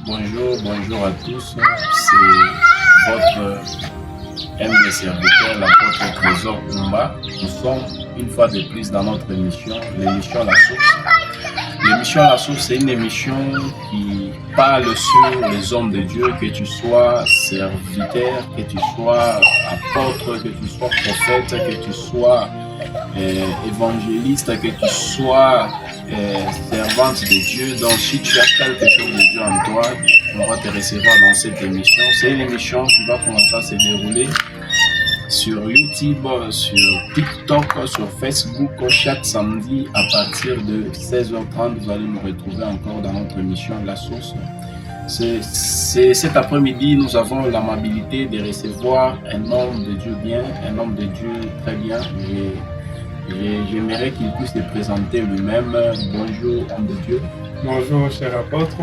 Bonjour à tous. C'est votre humble serviteur, l'apôtre Trésor Kumba. Nous sommes une fois de plus dans notre émission, l'émission La Source. L'émission La Source, c'est une émission qui parle sur les hommes de Dieu, que tu sois serviteur, que tu sois apôtre, que tu sois prophète, que tu sois évangéliste, que tu sois servante de Dieu. Donc si tu as quelque chose de Dieu en toi, on va te recevoir dans cette émission. C'est une émission qui va commencer à se dérouler sur YouTube, sur TikTok, sur Facebook chaque samedi à partir de 16h30. Vous allez nous retrouver encore dans notre émission La Source. Cet après-midi, nous avons l'amabilité de recevoir un homme de Dieu bien, un homme de Dieu très bien. J'aimerais qu'il puisse se présenter lui-même. Bonjour, homme de Dieu. Bonjour, cher apôtre.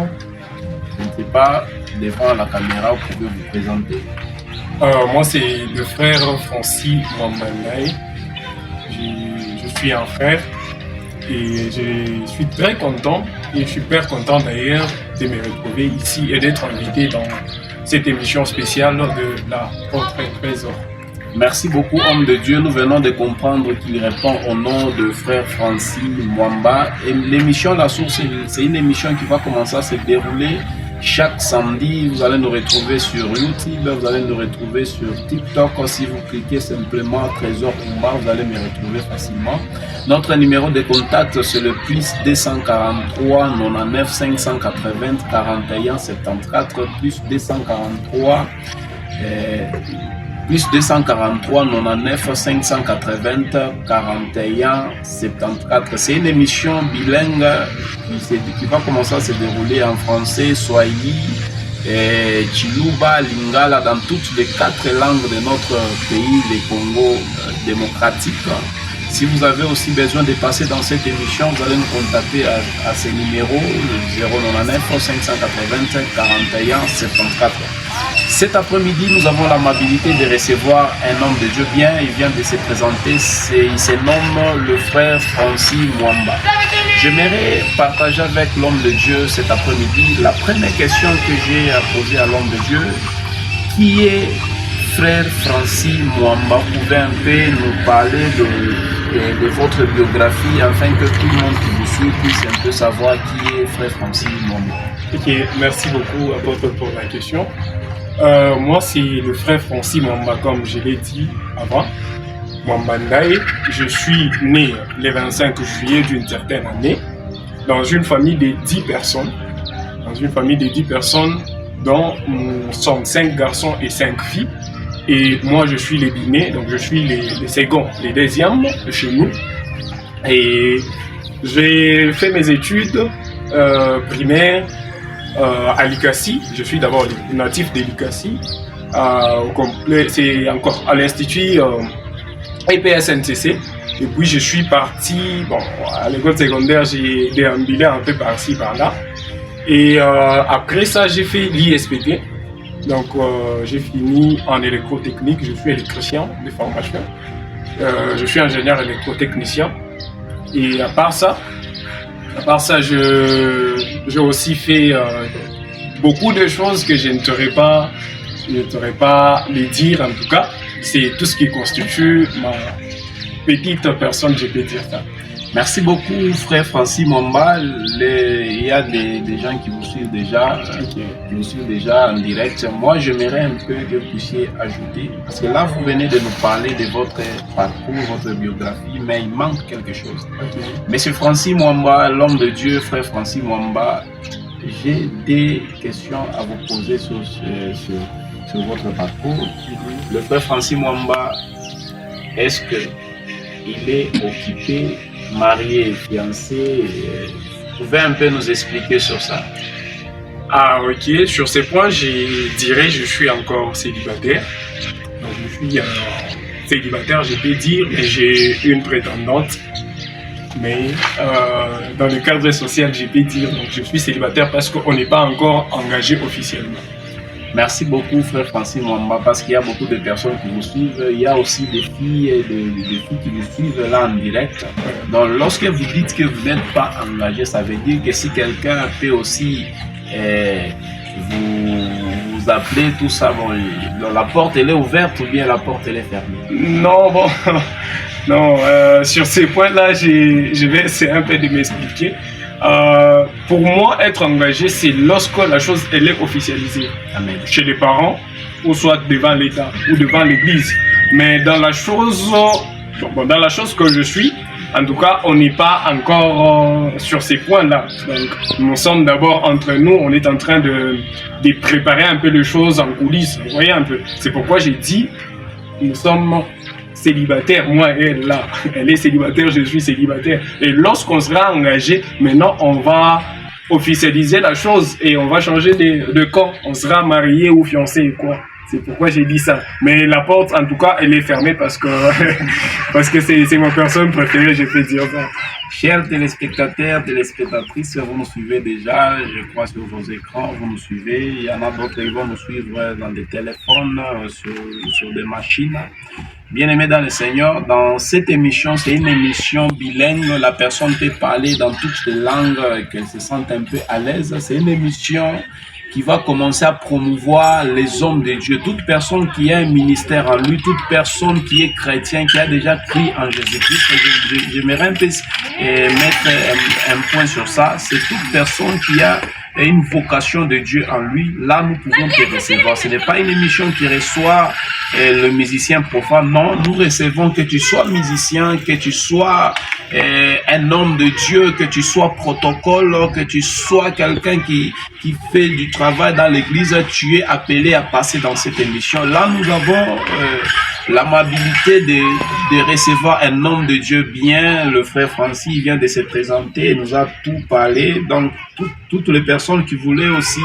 Je ne sais pas, devant la caméra, vous pouvez vous présenter. Moi, c'est le frère Francis Mwambandaye. Je suis un frère et je suis très content et je suis super content d'ailleurs de me retrouver ici et d'être invité dans cette émission spéciale de l'apôtre Trésor. Merci beaucoup, homme de Dieu. Nous venons de comprendre qu'il répond au nom de frère Francis Mwamba. Et l'émission La Source, c'est une émission qui va commencer à se dérouler chaque samedi. Vous allez nous retrouver sur YouTube, vous allez nous retrouver sur TikTok. Si vous cliquez simplement Trésor Kumba, vous allez me retrouver facilement. Notre numéro de contact, c'est le plus 243 99 580 41 74 plus 243 plus 243 99 580 41 74. C'est une émission bilingue qui va commencer à se dérouler en français, Swahili, Chiluba, Lingala, dans toutes les 4 langues de notre pays, le Congo démocratique. Si vous avez aussi besoin de passer dans cette émission, vous allez nous contacter à ce numéro, le 099 580 41 74. Cet après-midi, nous avons l'amabilité de recevoir un homme de Dieu bien. Il vient de se présenter. Il se nomme le frère Francis Mwamba. J'aimerais partager avec l'homme de Dieu cet après-midi la première question que j'ai à poser à l'homme de Dieu. Qui est frère Francis Mwamba? Vous pouvez un peu nous parler de votre biographie afin que tout le monde qui vous suit puisse un peu savoir qui est frère Francis Mwamba. Ok, merci beaucoup apôtre pour la question. Moi, c'est le frère Francis Mwamba, comme je l'ai dit avant, Mwambandaye. Je suis né le 25 juillet d'une certaine année dans une famille de 10 personnes. Dans une famille de 10 personnes dont nous sommes 5 garçons et 5 filles. Et moi, je suis l'aîné, donc je suis les seconds, les deuxièmes chez nous. Et j'ai fait mes études primaires à l'ICASI. Je suis d'abord natif de l'ICASI. C'est encore à l'institut EPSNCC. Et puis je suis parti, à l'école secondaire, j'ai déambulé un peu par-ci, par-là. Et après ça, j'ai fait l'ISPT. Donc j'ai fini en électrotechnique. Je suis électricien de formation. Je suis ingénieur électrotechnicien. Et à part ça, j'ai aussi fait beaucoup de choses que je ne saurais pas les dire en tout cas. C'est tout ce qui constitue ma petite personne, je peux dire ça. Merci beaucoup, frère Francis Mwamba. Il y a des gens qui vous suivent déjà, en direct. Moi, j'aimerais un peu que vous puissiez ajouter, parce que là, vous venez de nous parler de votre parcours, votre biographie, mais il manque quelque chose. Monsieur Francis Mwamba, l'homme de Dieu, frère Francis Mwamba, j'ai des questions à vous poser sur votre parcours. Le frère Francis Mwamba, est-ce qu'il est occupé, marié, fiancé? Vous pouvez un peu nous expliquer sur ça? Ah ok, sur ces points, je dirais je suis encore célibataire. Donc je suis célibataire, je peux dire, mais j'ai une prétendante. Mais dans le cadre social, je peux dire, donc je suis célibataire parce qu'on n'est pas encore engagé officiellement. Merci beaucoup, frère Francis Mwamba, parce qu'il y a beaucoup de personnes qui vous suivent. Il y a aussi des filles qui vous suivent là en direct. Donc, lorsque vous dites que vous n'êtes pas engagé, ça veut dire que si quelqu'un peut aussi vous appelez tout ça, bon, la porte elle est ouverte ou bien la porte elle est fermée? Non, bon, non, sur ces points-là, je vais essayer un peu de m'expliquer. Pour moi, être engagé, c'est lorsque la chose elle est officialisée. Amen. Chez les parents, ou soit devant l'État, ou devant l'Église. Mais dans la chose que je suis, en tout cas, on n'est pas encore sur ces points-là. Donc, nous sommes d'abord entre nous, on est en train de préparer un peu les choses en coulisses. Vous voyez un peu. C'est pourquoi j'ai dit, nous sommes célibataires, moi et elle là. Elle est célibataire, je suis célibataire. Et lorsqu'on sera engagé, maintenant, on va officialiser la chose et on va changer de camp. On sera marié ou fiancé, quoi. C'est pourquoi j'ai dit ça. Mais la porte, en tout cas, elle est fermée parce que c'est ma personne préférée, je peux dire ça. Chers téléspectateurs, téléspectatrices, vous nous suivez déjà, je crois, sur vos écrans, vous nous suivez. Il y en a d'autres qui vont nous suivre dans des téléphones, sur des machines. Bien-aimés dans le Seigneur, dans cette émission, c'est une émission bilingue. La personne peut parler dans toutes les langues, qu'elle se sente un peu à l'aise. C'est une émission qui va commencer à promouvoir les hommes de Dieu. Toute personne qui a un ministère en lui, toute personne qui est chrétien, qui a déjà cru en Jésus-Christ, j'aimerais un peu mettre un point sur ça. C'est toute personne qui a une vocation de Dieu en lui. Là, nous pouvons te recevoir. Ce n'est pas une émission qui reçoit le musicien profane. Non, nous recevons que tu sois musicien, que tu sois un homme de Dieu, que tu sois protocole, que tu sois quelqu'un qui fait du travail dans l'église. Tu es appelé à passer dans cette émission. Là, nous avons l'amabilité de recevoir un homme de Dieu bien. Le frère Francis vient de se présenter, il nous a tout parlé. Donc, toutes les personnes qui voulaient aussi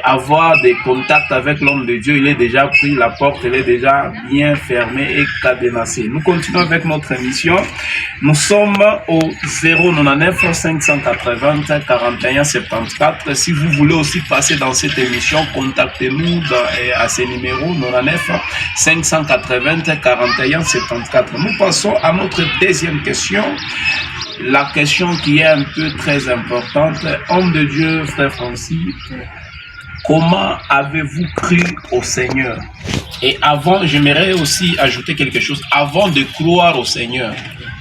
avoir des contacts avec l'homme de Dieu, il est déjà pris, la porte elle est déjà bien fermée et cadenassée. Nous continuons avec notre émission. Nous sommes au 099 580 41 74. Si vous voulez aussi passer dans cette émission, contactez-nous à ce numéro 99 580 41 74. Nous passons à notre deuxième question. La question qui est un peu très importante. Homme de Dieu, frère Francis, comment avez-vous cru au Seigneur? Et avant, j'aimerais aussi ajouter quelque chose. Avant de croire au Seigneur,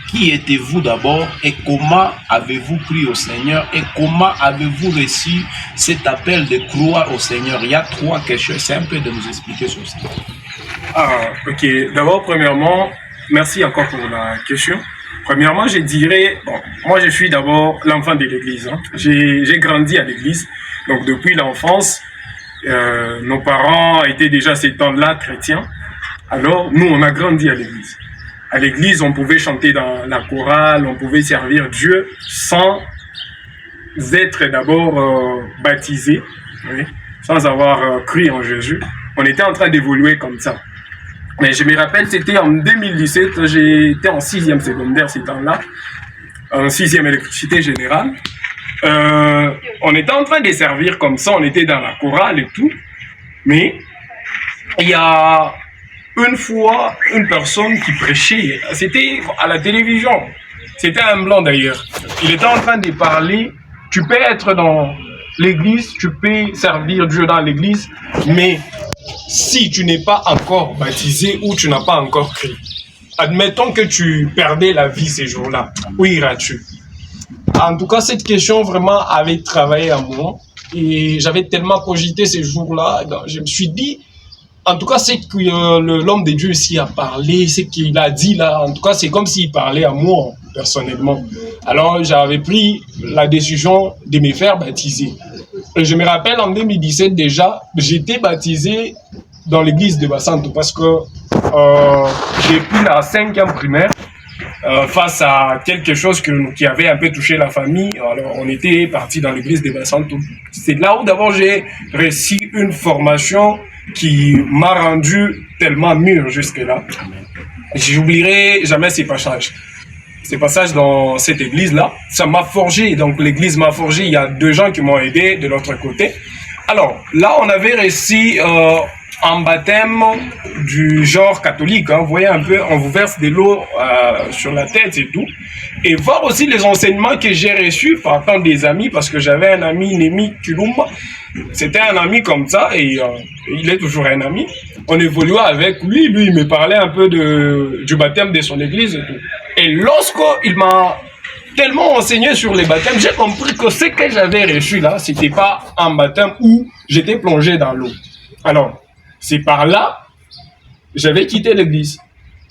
qui étiez-vous d'abord et comment avez-vous cru au Seigneur et comment avez-vous reçu cet appel de croire au Seigneur? Il y a trois questions. C'est un peu de nous expliquer sur ça. Ok. D'abord, premièrement, merci encore pour la question. Premièrement, je dirais, bon, moi je suis d'abord l'enfant de l'église. Hein. J'ai grandi à l'église. Donc depuis l'enfance, nos parents étaient déjà ces temps-là chrétiens. Alors nous, on a grandi à l'église. À l'église, on pouvait chanter dans la chorale, on pouvait servir Dieu sans être d'abord baptisé, oui, sans avoir cru en Jésus. On était en train d'évoluer comme ça. Mais je me rappelle, c'était en 2017, j'étais en 6e secondaire ces temps-là, en 6e électricité générale. On était en train de servir comme ça, on était dans la chorale et tout. Mais il y a une fois une personne qui prêchait, c'était à la télévision, c'était un blanc d'ailleurs. Il était en train de parler, tu peux être dans l'église, tu peux servir Dieu dans l'église, mais si tu n'es pas encore baptisé ou tu n'as pas encore cru, admettons que tu perdais la vie ces jours-là, où iras-tu? En tout cas, cette question vraiment avait travaillé à moi et j'avais tellement cogité ces jours-là, je me suis dit, en tout cas, c'est que l'homme de Dieu ici a parlé, c'est qu'il a dit là, en tout cas, c'est comme s'il parlait à moi, personnellement. Alors, j'avais pris la décision de me faire baptiser. Et je me rappelle, en 2017 déjà, j'étais baptisé dans l'église de Bassanto parce que depuis la 5e primaire, face à quelque chose qui avait un peu touché la famille, alors on était parti dans l'église de Bassanto. C'est là où d'abord j'ai reçu une formation qui m'a rendu tellement mûr jusque-là. J'oublierai jamais ces passages. Ces passages dans cette église-là, ça m'a forgé. Donc l'église m'a forgé. Il y a 2 gens qui m'ont aidé de l'autre côté. Alors là, on avait reçu en baptême du genre catholique. Hein. Vous voyez un peu, on vous verse de l'eau sur la tête et tout. Et voir aussi les enseignements que j'ai reçus par tant des amis, parce que j'avais un ami, Némi Tulumba. C'était un ami comme ça, et il est toujours un ami. On évoluait avec lui, il me parlait un peu du baptême de son église et tout. Et lorsqu'il m'a tellement enseigné sur les baptêmes, j'ai compris que ce que j'avais reçu là, c'était pas un baptême où j'étais plongé dans l'eau. Alors, c'est par là, j'avais quitté l'église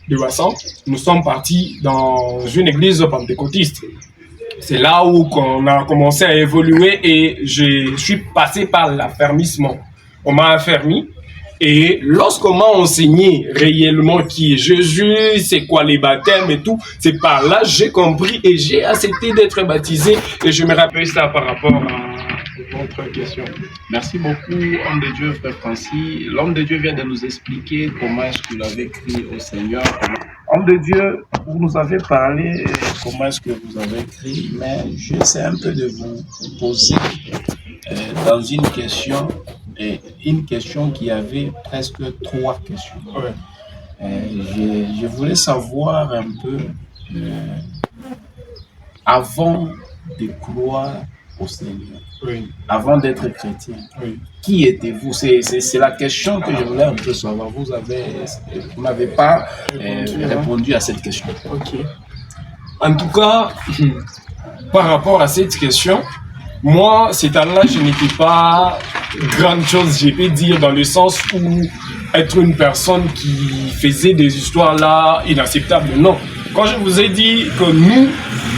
de Wassan. Nous sommes partis dans une église pentecôtiste. C'est là où on a commencé à évoluer et je suis passé par l'affermissement. On m'a affermi. Et lorsqu'on m'a enseigné réellement qui est Jésus, c'est quoi les baptêmes et tout, c'est par là que j'ai compris et j'ai accepté d'être baptisé. Et je me rappelle ça par rapport à votre question. Merci beaucoup, homme de Dieu, frère Francis. L'homme de Dieu vient de nous expliquer comment est-ce qu'il avait crié au Seigneur. Homme de Dieu, vous nous avez parlé comment est-ce que vous avez crié, mais j'essaie un peu de vous poser dans une question qui avait presque 3 questions. Ouais. Je voulais savoir un peu, avant de croire au Seigneur, Oui. avant d'être chrétien, Oui. qui étiez-vous? C'est la question que je voulais un peu savoir. Vous n'avez pas répondu à cette question. Ok. En tout cas, par rapport à cette question, moi, cet âge-là, je n'étais pas grande chose, je peux dire, dans le sens où être une personne qui faisait des histoires là inacceptables. Non. Quand je vous ai dit que nous,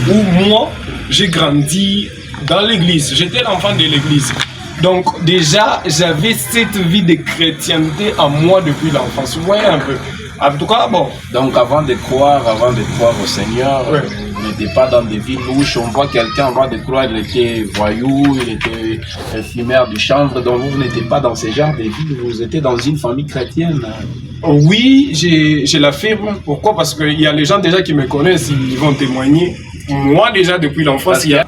ou moi, j'ai grandi dans l'église, j'étais l'enfant de l'église. Donc déjà, j'avais cette vie de chrétienté en moi depuis l'enfance. Vous voyez un peu. En tout cas, bon. Donc avant de croire au Seigneur, ouais. Vous n'étiez pas dans des vies louches. On voit quelqu'un avant de croire, il était voyou, il était fumeur du chanvre. Donc vous n'étiez pas dans ce genre de vie. Vous étiez dans une famille chrétienne. Oui, je l'affirme. Pourquoi? Parce qu'il y a les gens déjà qui me connaissent, ils vont témoigner. Moi déjà depuis l'enfance, il y a...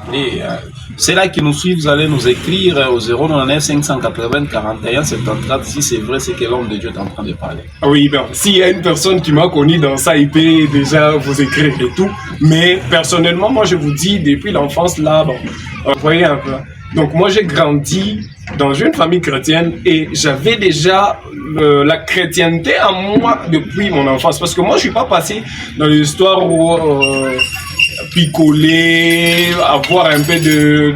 C'est là qui nous suivent, vous allez nous écrire au 099 580 41 74 si c'est vrai, c'est que l'homme de Dieu est en train de parler. Oui, ben, s'il y a une personne qui m'a connu dans ça, il peut déjà vous écrire et tout. Mais personnellement, moi je vous dis, depuis l'enfance là, bon, vous voyez un peu. Donc moi j'ai grandi dans une famille chrétienne et j'avais déjà la chrétienté en moi depuis mon enfance. Parce que moi je suis pas passé dans l'histoire où... picoler, avoir un peu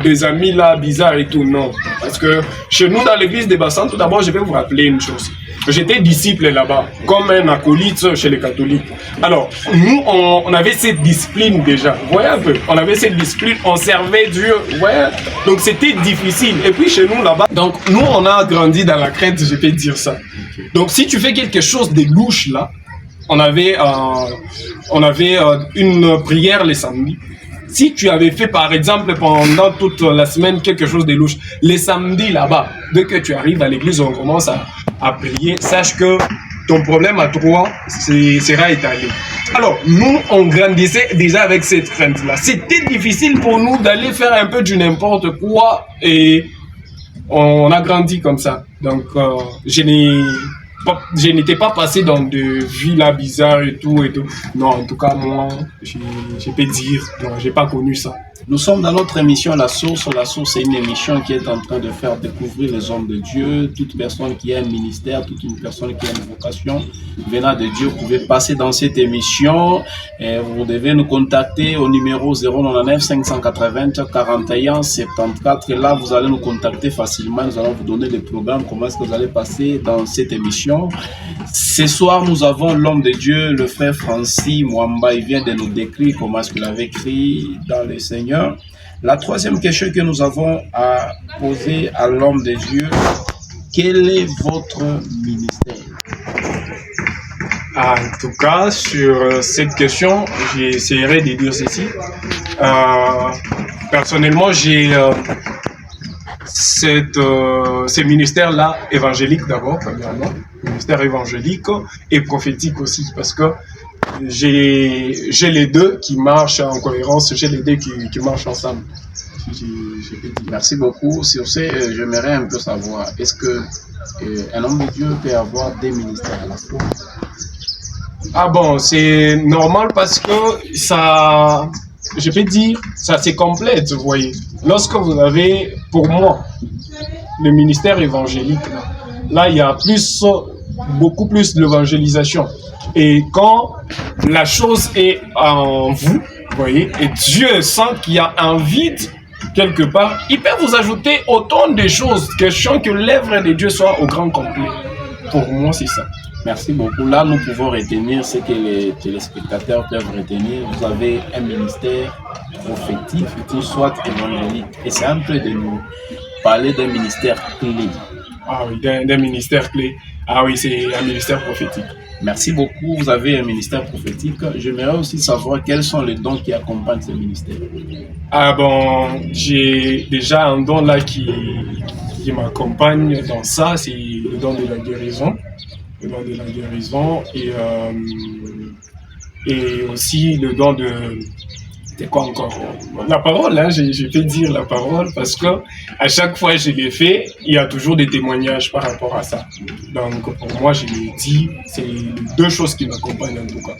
des amis là bizarres et tout, non. Parce que chez nous dans l'église des Bassans, tout d'abord je vais vous rappeler une chose. J'étais disciple là-bas, comme un acolyte chez les catholiques. Alors, nous on avait cette discipline déjà, vous voyez un peu, on avait cette discipline, on servait Dieu, vous voyez. Donc c'était difficile. Et puis chez nous là-bas, donc nous on a grandi dans la crainte, je peux dire ça. Donc si tu fais quelque chose de louche là, on avait une prière les samedis. Si tu avais fait par exemple pendant toute la semaine quelque chose de louche, les samedis là-bas, dès que tu arrives à l'église, on commence à prier, sache que ton problème à toi sera étalé. Alors, nous, on grandissait déjà avec cette crainte-là. C'était difficile pour nous d'aller faire un peu du n'importe quoi et on a grandi comme ça. Donc, je n'étais pas passé dans de vies là bizarres et tout et tout. Non, en tout cas, moi, je peux dire, non, j'ai pas connu ça. Nous sommes dans notre émission La Source. La Source, c'est une émission qui est en train de faire découvrir les hommes de Dieu. Toute personne qui a un ministère, toute une personne qui a une vocation venant de Dieu, vous pouvez passer dans cette émission. Et vous devez nous contacter au numéro 099 580 41 74. Et là, vous allez nous contacter facilement. Nous allons vous donner le programme, comment est-ce que vous allez passer dans cette émission. Ce soir, nous avons l'homme de Dieu, le frère Francis Mwamba. Il vient de nous décrire comment est-ce qu'il avait écrit dans le Seigneur. La troisième question que nous avons à poser à l'homme de Dieu, quel est votre ministère? En tout cas, sur cette question, j'essaierai de dire ceci. Personnellement, j'ai ces ministères-là évangéliques d'abord, premièrement, ministère évangélique et prophétique aussi, parce que j'ai les deux qui marchent en cohérence, j'ai les deux qui marchent ensemble. Merci beaucoup. Sur ce, j'aimerais un peu savoir, est-ce que un homme de Dieu peut avoir des ministères à la fois. Ah bon, c'est normal parce que ça, je peux dire, ça se complète, vous voyez. Lorsque vous avez, pour moi, le ministère évangélique, là il y a plus, beaucoup plus d'évangélisation. Et quand la chose est en vous, vous voyez, et Dieu sent qu'il y a un vide quelque part, il peut vous ajouter autant de choses, question que l'œuvre de Dieu soit au grand complet. Pour moi, c'est ça. Merci beaucoup. Là, nous pouvons retenir ce que les téléspectateurs peuvent retenir. Vous avez un ministère prophétique, soit évangélique. Et c'est un peu de nous parler d'un ministère clé. Ah oui, d'un ministère clé. Ah oui, c'est un ministère prophétique. Merci beaucoup. Vous avez un ministère prophétique. J'aimerais aussi savoir quels sont les dons qui accompagnent ce ministère. Ah bon, j'ai déjà un don là qui m'accompagne dans ça, c'est le don de la guérison. Le don de la guérison et aussi le don de... C'est quoi encore? La parole, hein, je peux dire la parole parce que à chaque fois que je l'ai fait, il y a toujours des témoignages par rapport à ça. Donc pour moi, je l'ai dit, c'est deux choses qui m'accompagnent en tout cas.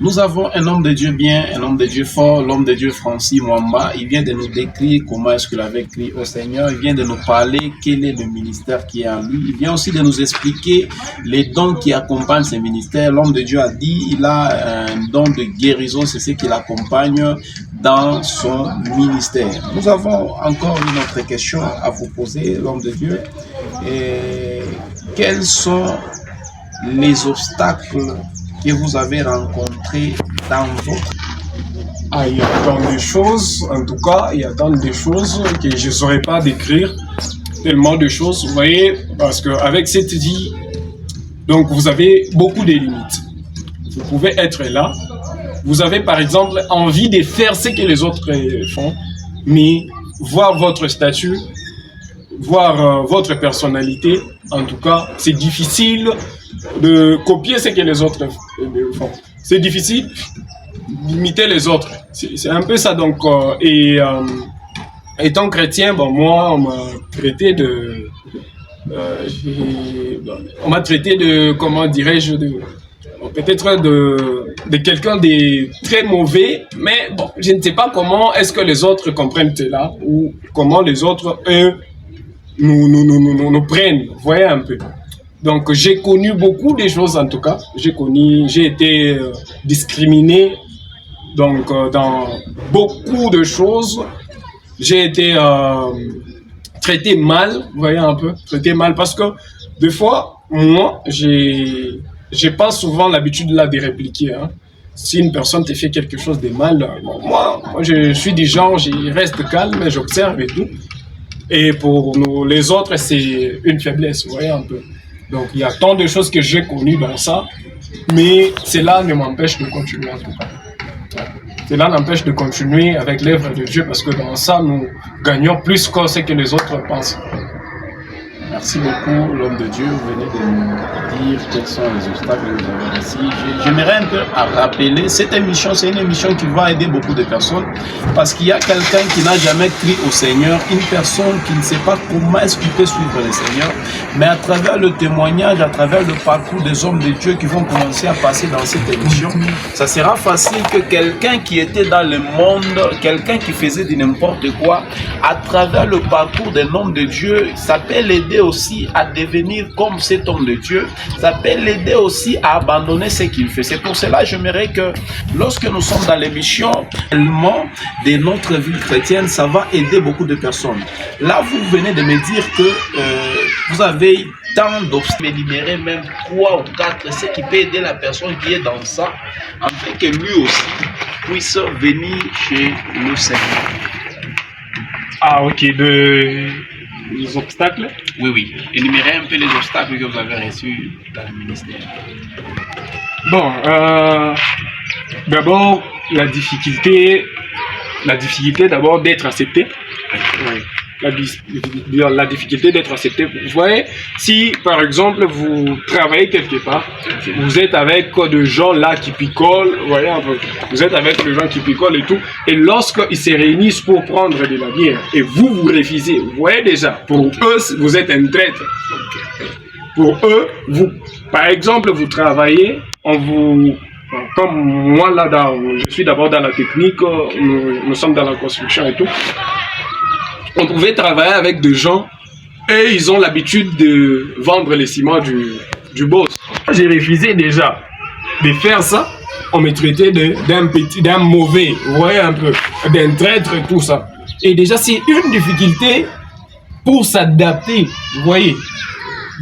Nous avons un homme de Dieu bien, un homme de Dieu fort, l'homme de Dieu Francis Mwamba. Il vient de nous décrire comment est-ce qu'il avait crié au Seigneur. Il vient de nous parler quel est le ministère qui est en lui. Il vient aussi de nous expliquer les dons qui accompagnent ce ministère. L'homme de Dieu a dit il a un don de guérison, c'est ce qui l'accompagne dans son ministère. Nous avons encore une autre question à vous poser, l'homme de Dieu. Et quels sont les obstacles que vous avez rencontrés dans votre... Ah, il y a tant de choses, en tout cas, il y a tant de choses que je ne saurais pas décrire, tellement de choses, vous voyez, parce qu'avec cette vie, donc vous avez beaucoup de limites. Vous pouvez être là, vous avez par exemple envie de faire ce que les autres font, mais voir votre statut, voir votre personnalité, en tout cas, c'est difficile de copier ce que les autres font. C'est difficile d'imiter les autres. C'est un peu ça. Donc, étant chrétien, bon, moi, on m'a traité de... on m'a traité de, comment dirais-je, peut-être de quelqu'un de très mauvais, mais bon, je ne sais pas comment est-ce que les autres comprennent cela, ou comment les autres, eux, nous prennent, vous voyez un peu. Donc j'ai connu beaucoup de choses en tout cas, j'ai été discriminé donc dans beaucoup de choses, j'ai été traité mal, vous voyez un peu, traité mal parce que des fois, moi, j'ai pas souvent l'habitude là de répliquer. Hein. Si une personne te fait quelque chose de mal, bon, moi je suis du genre, je reste calme, j'observe et tout. Et pour nous, les autres, c'est une faiblesse, vous voyez un peu. Donc il y a tant de choses que j'ai connues dans ça, mais cela ne m'empêche de continuer en tout cas. Cela n'empêche de continuer avec l'œuvre de Dieu parce que dans ça, nous gagnons plus que ce que les autres pensent. Merci beaucoup, l'homme de Dieu. Vous venez de nous dire quels sont les obstacles que vous avez ici. J'aimerais un peu rappeler, cette émission, c'est une émission qui va aider beaucoup de personnes parce qu'il y a quelqu'un qui n'a jamais crié au Seigneur, une personne qui ne sait pas comment est-ce qu'il peut suivre le Seigneur, mais à travers le témoignage, à travers le parcours des hommes de Dieu qui vont commencer à passer dans cette émission, ça sera facile que quelqu'un qui était dans le monde, quelqu'un qui faisait de n'importe quoi, à travers le parcours d'un homme de Dieu, ça peut l'aider aussi à devenir comme cet homme de Dieu, ça peut l'aider aussi à abandonner ce qu'il fait. C'est pour cela que j'aimerais que lorsque nous sommes dans l'émission de notre vie chrétienne, ça va aider beaucoup de personnes. Là, vous venez de me dire que vous avez tant d'obstacles, énumérer même 3 ou 4, ce qui peut aider la personne qui est dans ça, afin que lui aussi puisse venir chez le Seigneur. Ah ok, les obstacles? Oui. Énumérez un peu les obstacles que vous avez reçus dans le ministère. Bon, d'abord, la difficulté d'abord d'être accepté. Oui. La difficulté d'être accepté. Vous voyez, si par exemple vous travaillez quelque part, vous êtes avec des gens là qui picolent, vous voyez un peu, vous êtes avec des gens qui picolent et tout, et lorsqu'ils se réunissent pour prendre de la bière et vous refusez, vous voyez déjà, pour eux vous êtes un traître. Pour eux, par exemple, vous travaillez, comme moi là, je suis d'abord dans la technique, nous sommes dans la construction et tout. On pouvait travailler avec des gens et ils ont l'habitude de vendre les ciments du boss. J'ai refusé déjà de faire ça. On me traitait d'un mauvais, vous voyez un peu, d'un traître, tout ça. Et déjà, c'est une difficulté pour s'adapter, vous voyez,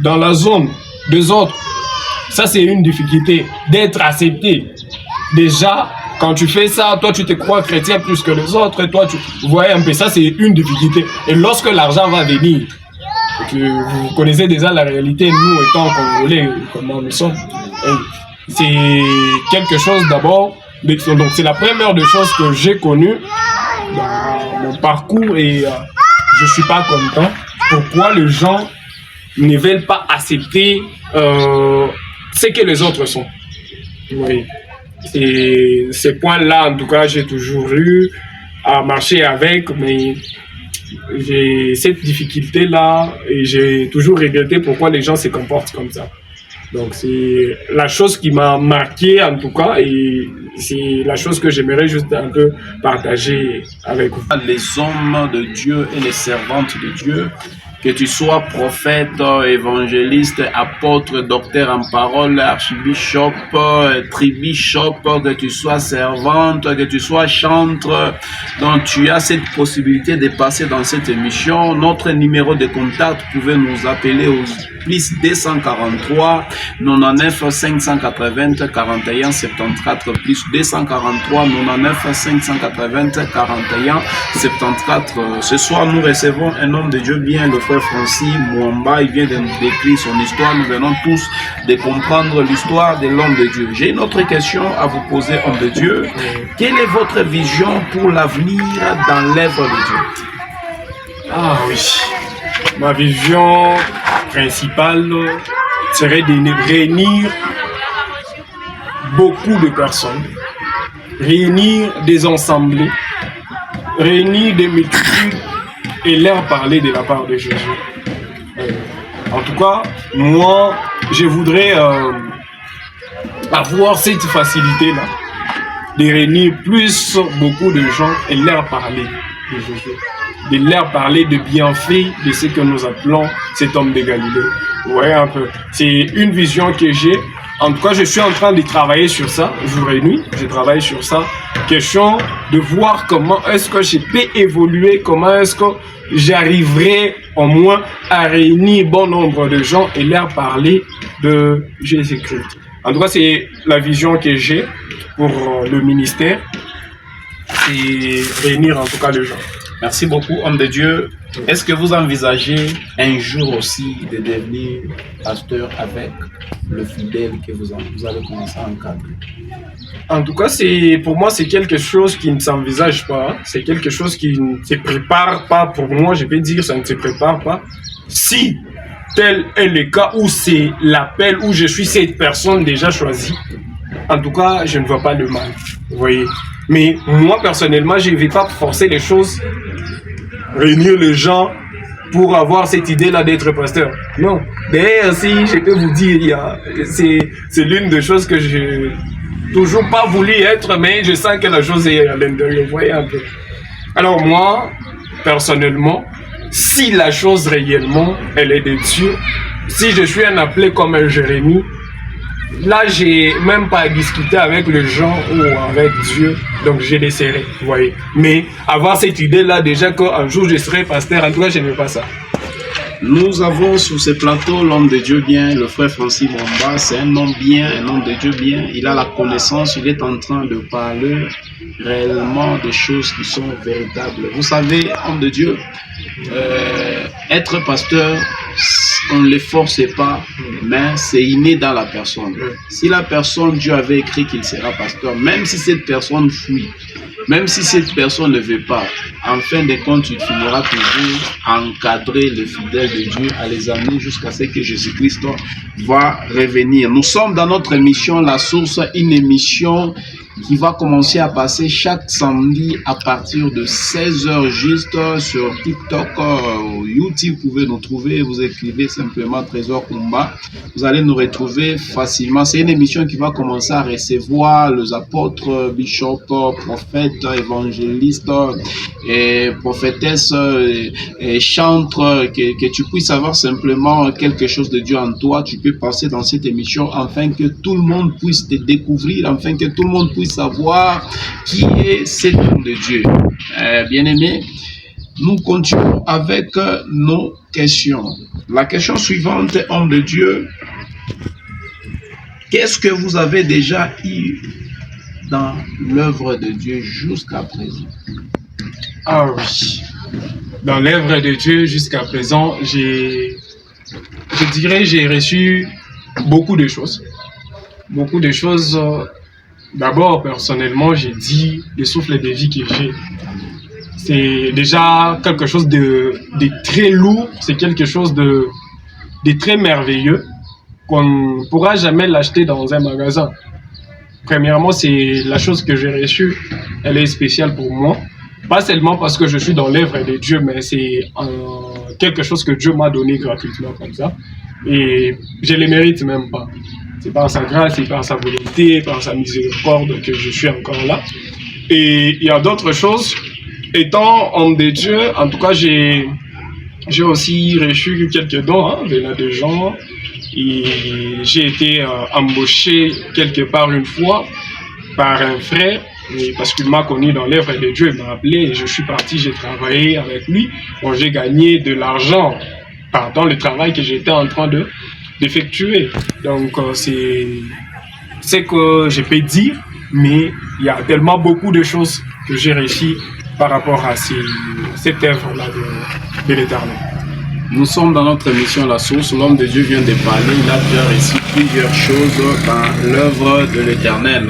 dans la zone des autres. Ça, c'est une difficulté d'être accepté. Déjà, quand tu fais ça, toi, tu te crois chrétien plus que les autres. Et toi, vous voyez un peu, ça, c'est une difficulté. Et lorsque l'argent va venir, vous connaissez déjà la réalité, nous étant Congolais, comment nous sommes. C'est quelque chose d'abord, donc c'est la première des choses que j'ai connue dans mon parcours et je suis pas content. Pourquoi les gens ne veulent pas accepter ce que les autres sont. Oui. Et ces points-là, en tout cas, j'ai toujours eu à marcher avec, mais j'ai cette difficulté-là et j'ai toujours regretté pourquoi les gens se comportent comme ça. Donc c'est la chose qui m'a marqué en tout cas et c'est la chose que j'aimerais juste un peu partager avec vous. Les hommes de Dieu et les servantes de Dieu, que tu sois prophète, évangéliste, apôtre, docteur en parole, archibishop, tribishop, que tu sois servante, que tu sois chantre, donc tu as cette possibilité de passer dans cette émission. Notre numéro de contact, vous pouvez nous appeler au plus 243 99 580 41 74 plus 243 99 580 41 74. Ce soir, nous recevons un homme de Dieu bien, le frère Francis Mwamba. Il vient de nous décrire son histoire. Nous venons tous de comprendre l'histoire de l'homme de Dieu. J'ai une autre question à vous poser, homme de Dieu. Quelle est votre vision pour l'avenir dans l'œuvre de Dieu? Ah oui, ma vision principale serait de réunir beaucoup de personnes, réunir des assemblées, réunir des multitudes et leur parler de la part de Jésus. En tout cas, moi, je voudrais avoir cette facilité-là de réunir beaucoup de gens et leur parler de Jésus, de leur parler de bienfaits de ce que nous appelons cet homme de Galilée. Vous voyez un peu, c'est une vision que j'ai. En tout cas, je suis en train de travailler sur ça, jour et nuit, je travaille sur ça. Question de voir comment est-ce que je peux évoluer, comment est-ce que j'arriverai au moins à réunir bon nombre de gens et leur parler de Jésus-Christ. En tout cas, c'est la vision que j'ai pour le ministère, c'est réunir en tout cas les gens. Merci beaucoup, homme de Dieu. Est-ce que vous envisagez un jour aussi de devenir pasteur avec le fidèle que vous allez commencer à encadrer? En tout cas, pour moi, c'est quelque chose qui ne s'envisage pas. C'est quelque chose qui ne se prépare pas. Pour moi, je vais dire, ça ne se prépare pas. Si tel est le cas où c'est l'appel, où je suis cette personne déjà choisie, en tout cas, je ne vois pas le mal. Vous voyez. Mais moi, personnellement, je ne vais pas forcer les choses, réunir les gens pour avoir cette idée-là d'être pasteur. Non. D'ailleurs, si je peux vous dire, c'est l'une des choses que je toujours pas voulu être, mais je sens que la chose est à l'intérieur. Vous voyez un peu. Alors moi, personnellement, si la chose réellement, elle est de Dieu, si je suis un appelé comme un Jérémie, là, j'ai même pas à discuter avec les gens ou avec Dieu, donc je laisserai, vous voyez. Mais avoir cette idée-là, déjà qu'un jour je serai pasteur, en tout cas, je n'aime pas ça. Nous avons sur ce plateau l'homme de Dieu bien, le frère Francis Mwamba. C'est un homme bien, un homme de Dieu bien. Il a la connaissance, il est en train de parler réellement des choses qui sont véritables. Vous savez, homme de Dieu, être pasteur, on ne les force pas, mais c'est inné dans la personne. Si la personne, Dieu avait écrit qu'il sera pasteur, même si cette personne fuit, même si cette personne ne veut pas, en fin de compte, il finira toujours à encadrer les fidèles de Dieu, à les amener jusqu'à ce que Jésus-Christ va revenir. Nous sommes dans notre émission La Source, une émission qui va commencer à passer chaque samedi à partir de 16h juste sur TikTok, YouTube. Vous pouvez nous trouver, vous écrivez simplement Trésor Kumba, vous allez nous retrouver facilement. C'est une émission qui va commencer à recevoir les apôtres, bishops, prophètes, évangélistes et prophétesses et chantres, que tu puisses avoir simplement quelque chose de Dieu en toi. Tu peux passer dans cette émission afin que tout le monde puisse te découvrir, afin que tout le monde puisse savoir qui est cet homme de Dieu. Bien-aimés, nous continuons avec nos questions. La question suivante, homme de Dieu, qu'est-ce que vous avez déjà eu dans l'œuvre de Dieu jusqu'à présent? Ah oui, dans l'œuvre de Dieu jusqu'à présent, je dirais j'ai reçu beaucoup de choses. Beaucoup de choses. D'abord, personnellement, j'ai dit le souffle de vie que j'ai. C'est déjà quelque chose de très lourd, c'est quelque chose de très merveilleux qu'on ne pourra jamais l'acheter dans un magasin. Premièrement, c'est la chose que j'ai reçue, elle est spéciale pour moi. Pas seulement parce que je suis dans l'œuvre de Dieu, mais c'est quelque chose que Dieu m'a donné gratuitement comme ça. Et je ne le mérite même pas. C'est par sa grâce, c'est par sa volonté, par sa miséricorde que je suis encore là. Et il y a d'autres choses. Étant homme de Dieu, en tout cas, j'ai aussi reçu quelques dons venant de gens. Et j'ai été embauché quelque part une fois par un frère. Et parce qu'il m'a connu dans l'œuvre de Dieu, il m'a appelé et je suis parti, j'ai travaillé avec lui. Bon, j'ai gagné de l'argent dans le travail que j'étais en train d'effectuer. Donc, c'est ce que je peux dire, mais il y a tellement beaucoup de choses que j'ai réussi par rapport à cette œuvre-là de l'Éternel. Nous sommes dans notre émission La Source. L'homme de Dieu vient de parler. Il a déjà réussi plusieurs choses dans l'œuvre de l'Éternel.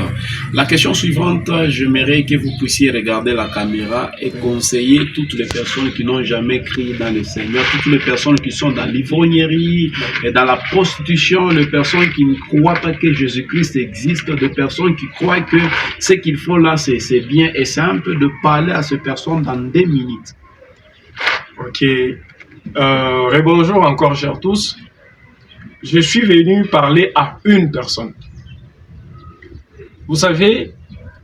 La question suivante, j'aimerais que vous puissiez regarder la caméra et conseiller toutes les personnes qui n'ont jamais crié dans le Seigneur, toutes les personnes qui sont dans l'ivrognerie et dans la prostitution, les personnes qui ne croient pas que Jésus-Christ existe, des personnes qui croient que ce qu'il faut là, c'est bien et simple, de parler à ces personnes dans 2 minutes. Ok. Bonjour encore, chers tous. Je suis venu parler à une personne. Vous savez,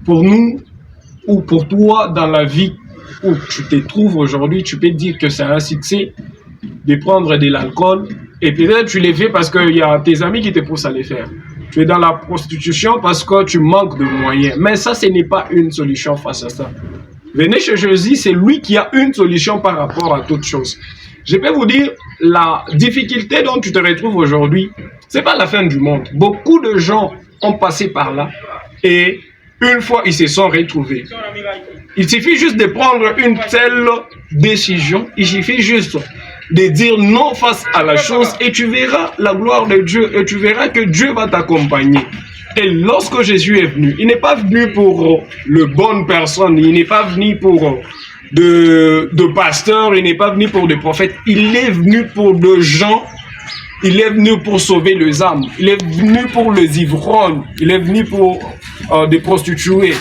pour nous, ou pour toi, dans la vie où tu te trouves aujourd'hui, tu peux dire que c'est un succès de prendre de l'alcool et peut-être tu les fais parce qu'il y a tes amis qui te poussent à les faire. Tu es dans la prostitution parce que tu manques de moyens. Mais ça, ce n'est pas une solution face à ça. Venez chez Jésus, c'est lui qui a une solution par rapport à toute chose. Je peux vous dire, la difficulté dont tu te retrouves aujourd'hui, ce n'est pas la fin du monde. Beaucoup de gens ont passé par là et une fois ils se sont retrouvés. Il suffit juste de prendre une telle décision, il suffit juste de dire non face à la chose et tu verras la gloire de Dieu et tu verras que Dieu va t'accompagner. Et lorsque Jésus est venu, il n'est pas venu pour le bonne personne, il n'est pas venu pour de pasteurs, il n'est pas venu pour des prophètes, il est venu pour des gens, il est venu pour sauver les âmes, il est venu pour les ivrognes, il est venu pour des prostituées.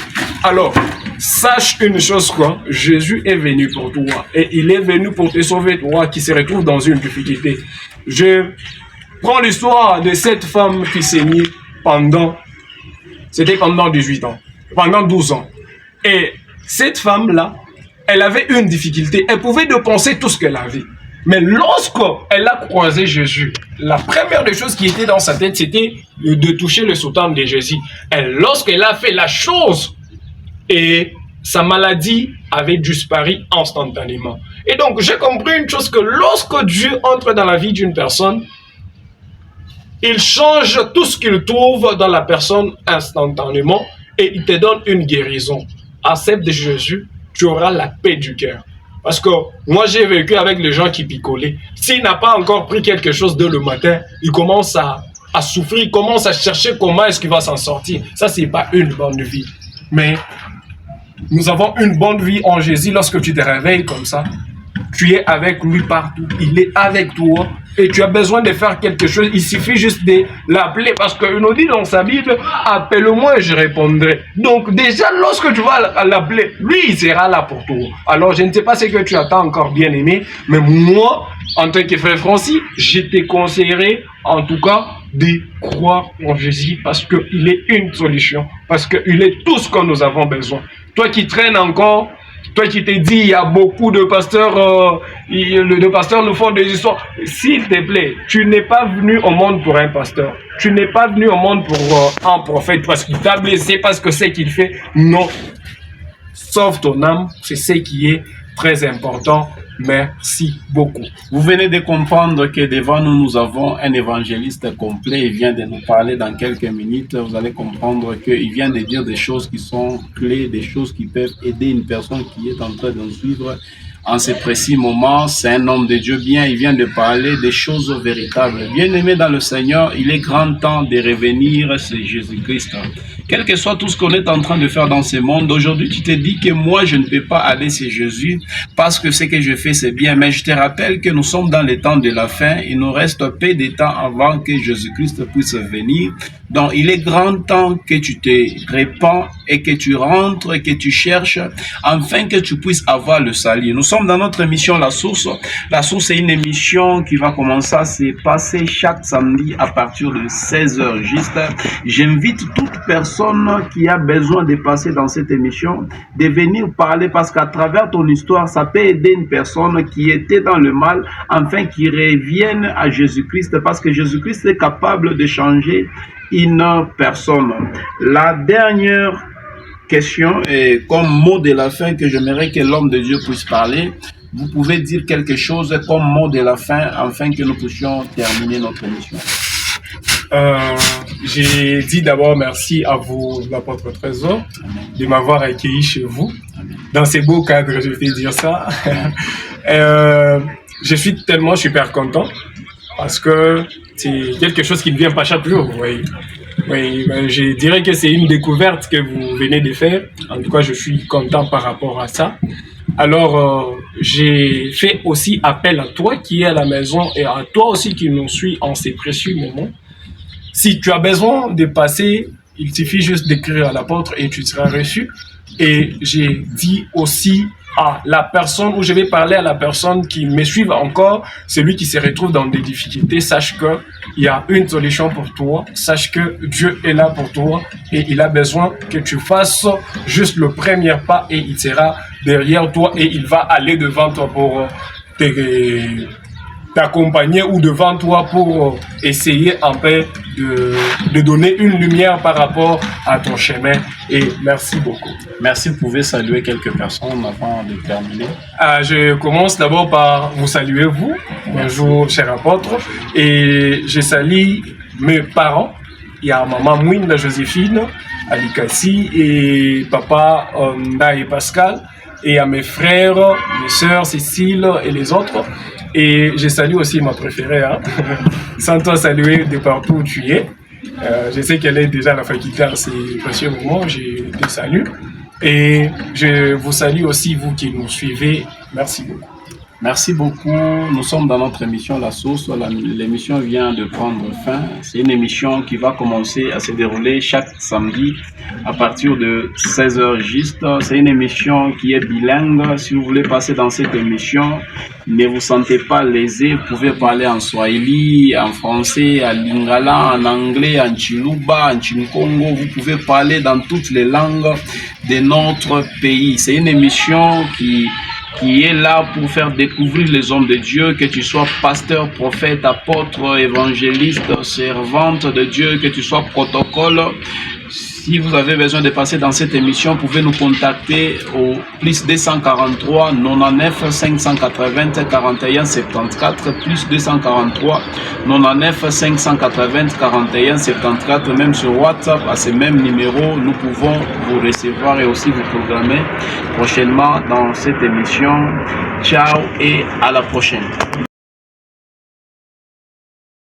Alors, sache une chose quoi, Jésus est venu pour toi et il est venu pour te sauver, toi qui se retrouve dans une difficulté. Je prends l'histoire de cette femme qui s'est mise pendant 18 ans, pendant 12 ans. Et cette femme-là, elle avait une difficulté. Elle pouvait dépenser tout ce qu'elle avait. Mais lorsqu'elle a croisé Jésus, la première des choses qui était dans sa tête, c'était de toucher le soutane de Jésus. Et lorsqu'elle a fait la chose, et sa maladie avait disparu instantanément. Et donc, j'ai compris une chose, que lorsque Dieu entre dans la vie d'une personne, il change tout ce qu'il trouve dans la personne instantanément et il te donne une guérison. Accepte Jésus, tu auras la paix du cœur. Parce que moi, j'ai vécu avec les gens qui picolaient. S'il n'a pas encore pris quelque chose dès le matin, il commence à souffrir, il commence à chercher comment est-ce qu'il va s'en sortir. Ça, ce n'est pas une bonne vie. Mais nous avons une bonne vie en Jésus. Lorsque tu te réveilles comme ça, tu es avec lui partout. Il est avec toi. Et tu as besoin de faire quelque chose. Il suffit juste de l'appeler. Parce qu'il nous dit dans sa Bible, appelle-moi et je répondrai. Donc déjà, lorsque tu vas l'appeler, lui, il sera là pour toi. Alors, je ne sais pas ce que tu attends encore, bien aimé. Mais moi, en tant que frère Francis, je te conseillerais, en tout cas, de croire en Jésus. Parce qu'il est une solution. Parce qu'il est tout ce que nous avons besoin. Toi qui traînes encore... Toi qui t'es dit, il y a beaucoup de pasteurs, les pasteurs nous font des histoires. S'il te plaît, tu n'es pas venu au monde pour un pasteur. Tu n'es pas venu au monde pour un prophète parce qu'il t'a blessé, parce que c'est qu'il fait. Non. Sauve ton âme, c'est ce qui est très important. Merci beaucoup. Vous venez de comprendre que devant nous, nous avons un évangéliste complet. Il vient de nous parler dans quelques minutes. Vous allez comprendre qu'il vient de dire des choses qui sont clés, des choses qui peuvent aider une personne qui est en train de nous suivre en ce précis moment. C'est un homme de Dieu bien. Il vient de parler des choses véritables. Bien-aimé dans le Seigneur, il est grand temps de revenir sur Jésus-Christ. Quel que soit tout ce qu'on est en train de faire dans ce monde, aujourd'hui, tu te dis que moi, je ne peux pas aller chez Jésus parce que ce que je fais, c'est bien. Mais je te rappelle que nous sommes dans les temps de la fin. Il nous reste peu de temps avant que Jésus-Christ puisse venir. Donc, il est grand temps que tu te répands et que tu rentres et que tu cherches afin que tu puisses avoir le salut. Nous sommes dans notre émission La Source. La Source est une émission qui va commencer à se passer chaque samedi à partir de 16h juste. J'invite toute personne qui a besoin de passer dans cette émission de venir parler parce qu'à travers ton histoire, ça peut aider une personne qui était dans le mal afin qu'il revienne à Jésus-Christ parce que Jésus-Christ est capable de changer une personne. La dernière question et comme mot de la fin que j'aimerais que l'homme de Dieu puisse parler, vous pouvez dire quelque chose comme mot de la fin afin que nous puissions terminer notre émission. J'ai dit d'abord merci à vous, l'apôtre Trésor, de m'avoir accueilli chez vous. Dans ces beaux cadres, je vais dire ça. Je suis tellement super content parce que c'est quelque chose qui ne vient pas chaque jour. Oui, ben, je dirais que c'est une découverte que vous venez de faire. En tout cas, je suis content par rapport à ça. Alors, j'ai fait aussi appel à toi qui es à la maison et à toi aussi qui nous suis en ces précieux moments. Si tu as besoin de passer, il suffit juste d'écrire à l'apôtre et tu seras reçu. Et j'ai dit aussi à la personne, où je vais parler à la personne qui me suit encore, celui qui se retrouve dans des difficultés, sache qu'il y a une solution pour toi, sache que Dieu est là pour toi et il a besoin que tu fasses juste le premier pas et il sera derrière toi et il va aller devant toi pour t'accompagner ou devant toi pour essayer un peu de donner une lumière par rapport à ton chemin. Et merci beaucoup. Merci, vous pouvez saluer quelques personnes avant de terminer. Je commence d'abord par vous saluer vous. Bonjour cher apôtre. Et je salue mes parents. Il y a maman Mouine Joséphine, Alikassi et papa Ndaï Pascal. Et à mes frères, mes sœurs Cécile et les autres. Et je salue aussi ma préférée, hein. Sans toi saluer de partout où tu es. Je sais qu'elle est déjà à la faculté à ces précieux moments, je te salue. Et je vous salue aussi, vous qui nous suivez. Merci beaucoup. Merci beaucoup. Nous sommes dans notre émission La Source. L'émission vient de prendre fin. C'est une émission qui va commencer à se dérouler chaque samedi à partir de 16h juste. C'est une émission qui est bilingue. Si vous voulez passer dans cette émission, ne vous sentez pas lésé. Vous pouvez parler en Swahili, en français, en lingala, en anglais, en chiluba, en chinkongo. Vous pouvez parler dans toutes les langues de notre pays. C'est une émission qui est là pour faire découvrir les hommes de Dieu, que tu sois pasteur, prophète, apôtre, évangéliste, servante de Dieu, que tu sois protocole. Si vous avez besoin de passer dans cette émission, vous pouvez nous contacter au plus 243 99 580 41 74 plus 243 99 580 41 74. Même sur WhatsApp à ce même numéro, nous pouvons vous recevoir et aussi vous programmer prochainement dans cette émission. Ciao et à la prochaine.